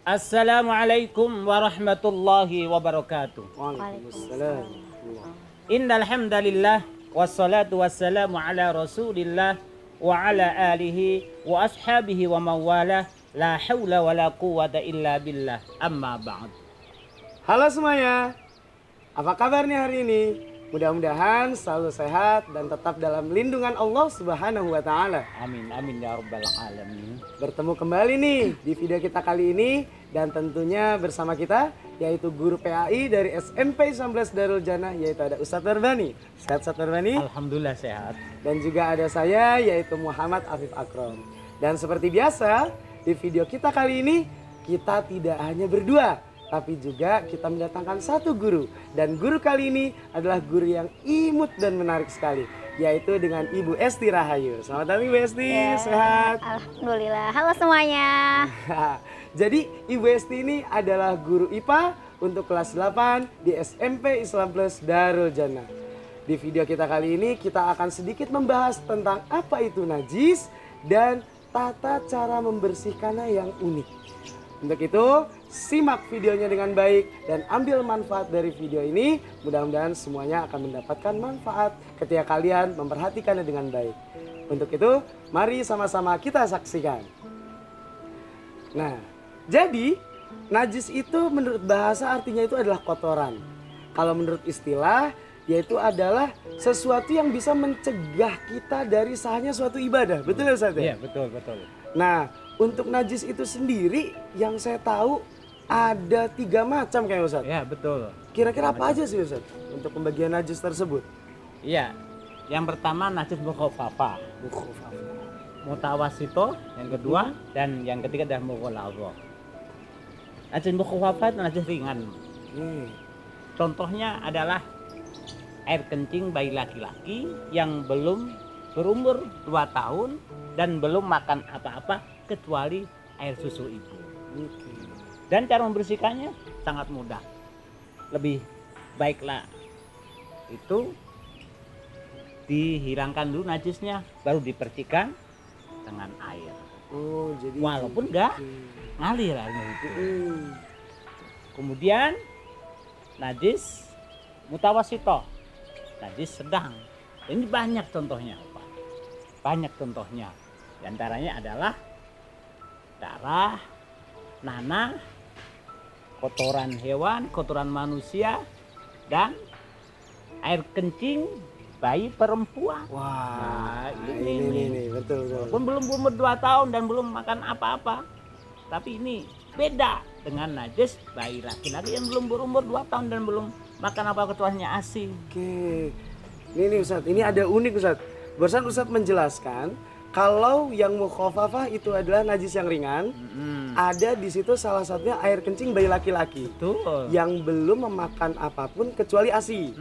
Assalamualaikum warahmatullahi wabarakatuh. Waalaikumsalam. Innal hamdalillah wassalatu wassalamu ala Rasulillah wa ala alihi wa ashabihi wa mawalah. La haula wala quwwata illa billah. Amma ba'd. Halo semuanya, apa kabarnya hari ini? Mudah-mudahan selalu sehat dan tetap dalam lindungan Allah Subhanahu wa Ta'ala. Amin, amin ya rabbal alamin. Bertemu kembali nih di video kita kali ini, dan tentunya bersama kita yaitu guru PAI dari SMP 19 Darul Jannah, yaitu ada Ustadz Warbani. Sehat Ustadz Warbani? Alhamdulillah sehat. Dan juga ada saya yaitu Muhammad Afif Akram. Dan seperti biasa di video kita kali ini kita tidak hanya berdua, tapi juga kita mendatangkan satu guru. Dan guru kali ini adalah guru yang imut dan menarik sekali, yaitu dengan Ibu Esti Rahayu. Selamat datang Ibu Esti, sehat? Alhamdulillah, halo semuanya. Jadi Ibu Esti ini adalah guru IPA untuk kelas 8 di SMP Islam Plus Darul Jannah. Di video kita kali ini kita akan sedikit membahas tentang apa itu najis dan tata cara membersihkannya yang unik. Untuk itu, simak videonya dengan baik dan ambil manfaat dari video ini. Mudah-mudahan semuanya akan mendapatkan manfaat ketika kalian memperhatikannya dengan baik. Untuk itu, mari sama-sama kita saksikan. Nah, jadi najis itu menurut bahasa artinya itu adalah kotoran. Kalau menurut istilah, yaitu adalah sesuatu yang bisa mencegah kita dari sahnya suatu ibadah. Betul ya Ustaz? Iya, betul, betul. Nah, untuk najis itu sendiri yang saya tahu ada 3 macam kayak Ustaz. Iya, betul. Kira-kira apa aja sih Ustaz untuk pembagian najis tersebut? Iya. Yang pertama najis mukhaffafa, mutawasito, yang kedua dan yang ketiga adalah mughalladha. Najis mukhaffafa itu najis ringan. Contohnya adalah air kencing bayi laki-laki yang belum berumur 2 tahun dan belum makan apa-apa kecuali air susu ibu. Dan cara membersihkannya sangat mudah. Lebih baiklah itu dihilangkan dulu najisnya, baru dipercikan dengan air. Oh, jadi walaupun enggak ngalir airnya itu. Kemudian najis mutawasito, najis sedang. Ini banyak contohnya, Pak. Banyak contohnya. Di antaranya adalah darah, nanah, kotoran hewan, kotoran manusia, dan air kencing bayi perempuan. Wah, Nah, ini betul. Walaupun belum umur 2 tahun dan belum makan apa-apa, tapi ini beda dengan najis bayi laki-laki yang belum berumur 2 tahun dan belum makan apa kecuali ASI. Oke. Ini Ustaz, ini ada unik Ustaz. Barusan Ustaz menjelaskan kalau yang mukhafafah itu adalah najis yang ringan. Ada di situ salah satunya air kencing bayi laki-laki. Betul. Yang belum memakan apapun kecuali ASI.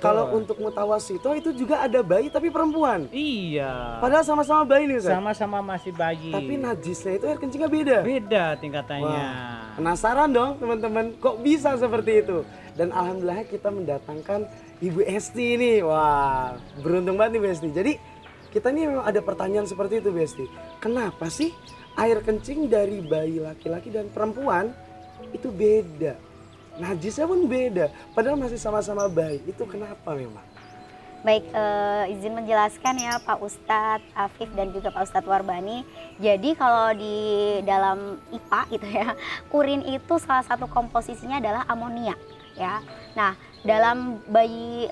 Kalau untuk mutawasito itu juga ada bayi tapi perempuan. Iya. Padahal sama-sama bayi nih Ustaz. Sama-sama masih bayi. Tapi najisnya itu air kencingnya beda. Beda tingkatannya. Wah, penasaran dong teman-teman, kok bisa seperti itu? Dan alhamdulillah kita mendatangkan Ibu Esti ini. Wah, beruntung banget nih Bu Esti. Jadi kita nih memang ada pertanyaan seperti itu Bu Esti. Kenapa sih air kencing dari bayi laki-laki dan perempuan itu beda? Najisnya pun beda, padahal masih sama-sama bayi. Itu kenapa memang? Baik, izin menjelaskan ya Pak Ustadz Afif dan juga Pak Ustadz Warbani. Jadi kalau di dalam IPA gitu ya, urin itu salah satu komposisinya adalah amonia ya. Nah, dalam bayi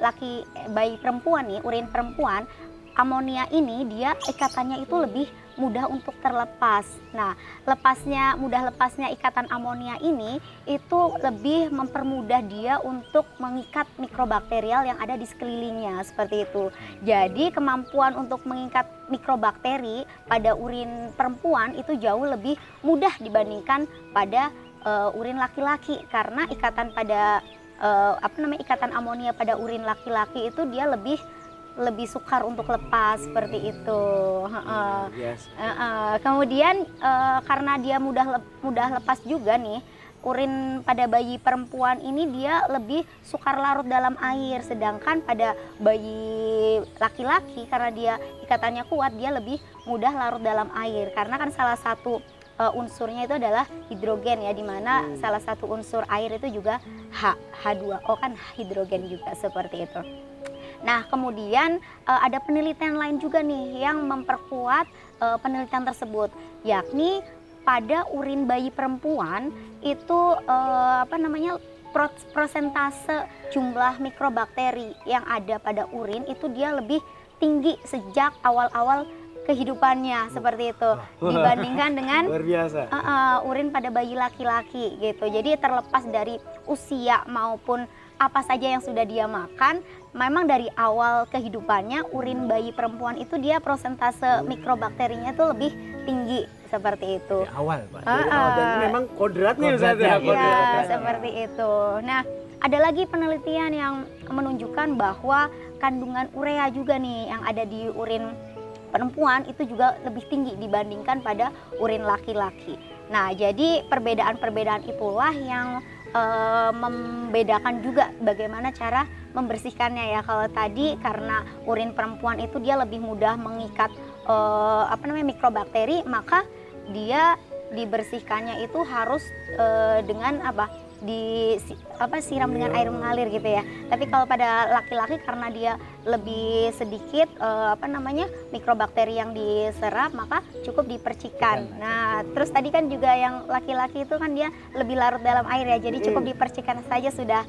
perempuan nih, urin perempuan, amonia ini dia ikatannya itu lebih mudah untuk terlepas. Nah, mudah lepasnya ikatan amonia ini itu lebih mempermudah dia untuk mengikat mikrobakterial yang ada di sekelilingnya, seperti itu. Jadi kemampuan untuk mengikat mikrobakteri pada urin perempuan itu jauh lebih mudah dibandingkan pada urin laki-laki, karena ikatan pada ikatan amonia pada urin laki-laki itu dia lebih sukar untuk lepas, seperti itu. Kemudian karena dia mudah lepas juga nih, urin pada bayi perempuan ini dia lebih sukar larut dalam air, sedangkan pada bayi laki-laki karena dia ikatannya kuat dia lebih mudah larut dalam air, karena kan salah satu unsurnya itu adalah hidrogen ya, dimana salah satu unsur air itu juga H2O kan hidrogen juga seperti itu. Nah kemudian ada penelitian lain juga nih yang memperkuat penelitian tersebut, yakni pada urin bayi perempuan itu prosentase jumlah mikrobakteri yang ada pada urin itu dia lebih tinggi sejak awal-awal kehidupannya seperti itu dibandingkan dengan Luar biasa. urin pada bayi laki-laki gitu. Jadi terlepas dari usia maupun apa saja yang sudah dia makan, memang dari awal kehidupannya urin bayi perempuan itu dia prosentase mikrobakterinya itu lebih tinggi seperti itu. Dari awal, Pak. Dan memang kodratnya Ustaz ya. Kodratnya, Ya, kodratnya. seperti itu. Nah, ada lagi penelitian yang menunjukkan bahwa kandungan urea juga nih yang ada di urin perempuan itu juga lebih tinggi dibandingkan pada urin laki-laki. Nah, jadi perbedaan-perbedaan itulah yang membedakan juga bagaimana cara membersihkannya ya. Kalau tadi karena urin perempuan itu dia lebih mudah mengikat mikrobakteri, maka dia dibersihkannya itu harus dengan siram dengan air mengalir gitu ya. Tapi kalau pada laki-laki karena dia lebih sedikit mikrobakteri yang diserap, maka cukup dipercikan. Nah, terus tadi kan juga yang laki-laki itu kan dia lebih larut dalam air ya. Jadi cukup dipercikan saja sudah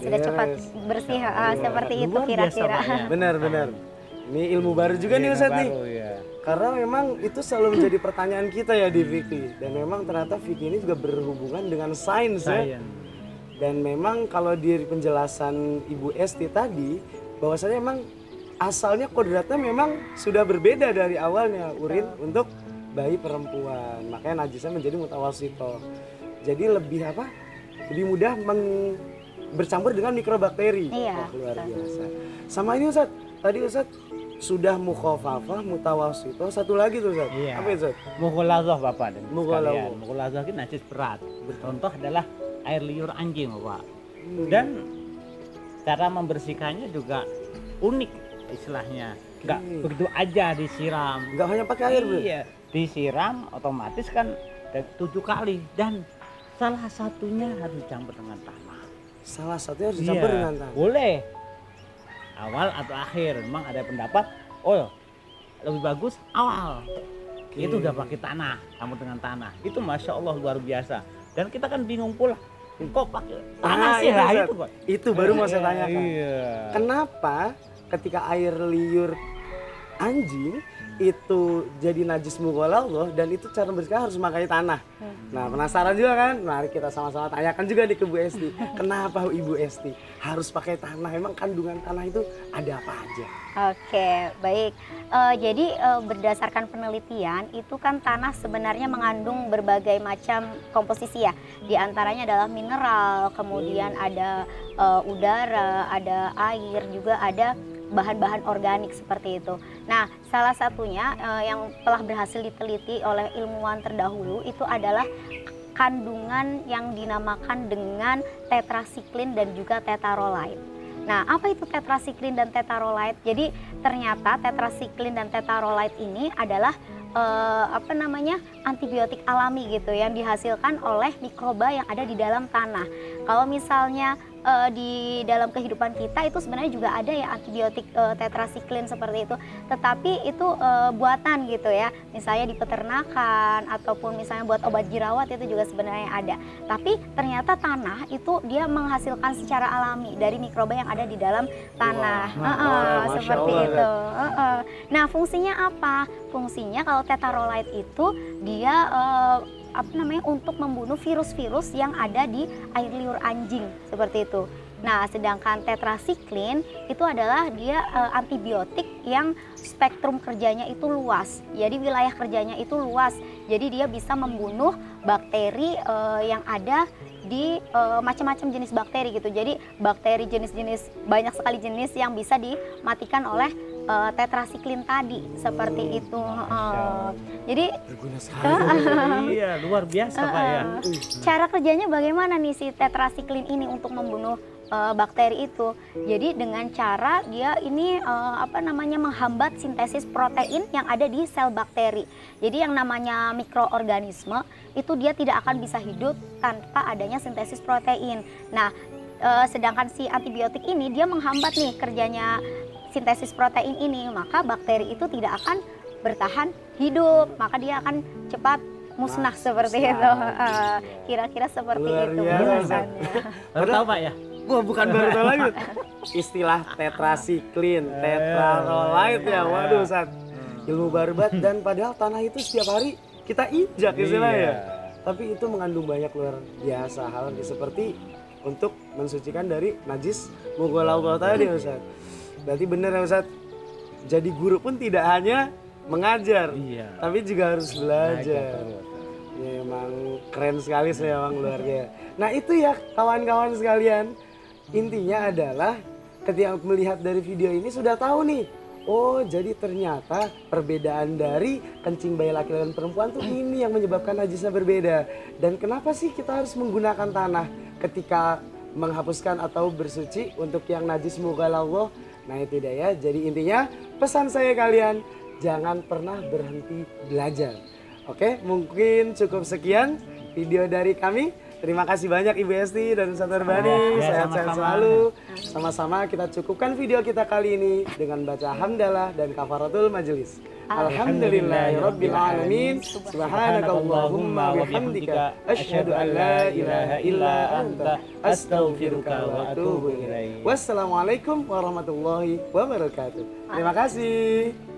sudah cepat bersih seperti itu Luar biasa, kira-kira. Pak, ya. Benar. Ini ilmu baru juga nih Ustaz nih. Baru, ya. Karena memang itu selalu menjadi pertanyaan kita ya di Vicky. Dan memang ternyata Vicky ini juga berhubungan dengan sains ya. Dan memang kalau di penjelasan Ibu Esti tadi, bahwasanya memang asalnya kodratnya memang sudah berbeda dari awalnya urin untuk bayi perempuan. Makanya najisnya menjadi mutawasito. Jadi lebih lebih mudah bercampur dengan mikrobakteri. Iya, Luar betul. biasa. Sama ini Ustaz, tadi Ustaz sudah mukhafafah, mutawasito, satu lagi tuh Ustaz. Iya. Apa itu Ustaz? Mughallazah Bapak dan Mughallazah. sekalian. Mughallazah itu najis berat. Contoh adalah air liur anjing, Bapak. Dan cara membersihkannya juga unik istilahnya. Enggak begitu aja disiram. Nggak hanya pakai air, Bro. Iya, disiram otomatis kan 7 kali dan salah satunya harus dicampur dengan tanah. Salah satunya harus dicampur Iya, dengan tanah. boleh. Awal atau akhir, memang ada pendapat, lebih bagus awal. Itu udah pakai tanah, campur dengan tanah. Itu Masya Allah luar biasa. Dan kita kan bingung pula, kok pakai tanah sih itu, lah Ustaz. itu, Pak. Itu baru mau saya tanyakan. Iya. Kenapa ketika air liur anjing itu jadi najis mughaladzah dan itu cara membersihkan harus memakai tanah. Nah, penasaran juga kan? Mari kita sama-sama tanyakan juga nih ke Bu Esti. Kenapa Ibu Esti harus pakai tanah? Emang kandungan tanah itu ada apa aja? Oke, baik. Jadi berdasarkan penelitian itu kan tanah sebenarnya mengandung berbagai macam komposisi ya. Di antaranya adalah mineral, kemudian ada udara, ada air, juga ada bahan-bahan organik seperti itu. Nah, salah satunya yang telah berhasil diteliti oleh ilmuwan terdahulu itu adalah kandungan yang dinamakan dengan tetrasiklin dan juga tetarolite. Nah, apa itu tetrasiklin dan tetarolite? Jadi ternyata tetrasiklin dan tetarolite ini adalah antibiotik alami gitu yang dihasilkan oleh mikroba yang ada di dalam tanah. Kalau misalnya di dalam kehidupan kita itu sebenarnya juga ada ya antibiotik tetrasiklin seperti itu, tetapi itu buatan gitu ya, misalnya di peternakan ataupun misalnya buat obat jerawat itu juga sebenarnya ada. Tapi ternyata tanah itu dia menghasilkan secara alami dari mikroba yang ada di dalam tanah. Seperti itu. Nah, fungsinya apa? Fungsinya kalau tetarolite itu dia untuk membunuh virus-virus yang ada di air liur anjing seperti itu. Nah, sedangkan tetrasiklin itu adalah dia antibiotik yang spektrum kerjanya itu luas. Jadi wilayah kerjanya itu luas. Jadi dia bisa membunuh bakteri yang ada di macam-macam jenis bakteri gitu. Jadi bakteri jenis-jenis, banyak sekali jenis yang bisa dimatikan oleh tetrasiklin tadi seperti itu. Jadi Berguna sekali. Iya, luar biasa Pak ya. cara kerjanya bagaimana nih si tetrasiklin ini untuk membunuh bakteri itu. Jadi dengan cara dia ini menghambat sintesis protein yang ada di sel bakteri. Jadi yang namanya mikroorganisme itu dia tidak akan bisa hidup tanpa adanya sintesis protein. Nah, sedangkan si antibiotik ini dia menghambat nih kerjanya sintesis protein ini, maka bakteri itu tidak akan bertahan hidup, maka dia akan cepat musnah seperti itu. Kira-kira seperti itu penjelasannya. Baru tahu Pak ya? Wah, bukan baru tahu lagi. Istilah tetrasiklin, tetrarolide ya. Waduh, Ustaz. Ilmu baru banget, dan padahal tanah itu setiap hari kita injak istilahnya. Tapi itu mengandung banyak luar biasa hal seperti untuk mensucikan dari najis mughaladhah tadi, Ustaz. Berarti benar ya, Ustaz. Jadi guru pun tidak hanya mengajar, tapi juga harus belajar. Ya, emang keren sekali sih, emang luar biasa. Nah itu ya kawan-kawan sekalian, intinya adalah ketika melihat dari video ini sudah tahu nih, oh jadi ternyata perbedaan dari kencing bayi laki-laki dan perempuan tuh ini yang menyebabkan najisnya berbeda. Dan kenapa sih kita harus menggunakan tanah ketika menghapuskan atau bersuci untuk yang najis mughaladhah? Nah itu dia ya, jadi intinya pesan saya kalian, jangan pernah berhenti belajar. Oke, mungkin cukup sekian video dari kami. Terima kasih banyak Ibu Esti dan Ustaz Warbani. Sehat-sehat selalu. Sama-sama kita cukupkan video kita kali ini dengan baca hamdalah dan kafaratul majelis. Alhamdulillahirabbil alamin. Subhanakallahumma wa bihamdika asyhadu an la ilaha illa anta astaghfiruka wa atubu ilaik. Wassalamualaikum warahmatullahi wabarakatuh. Terima kasih.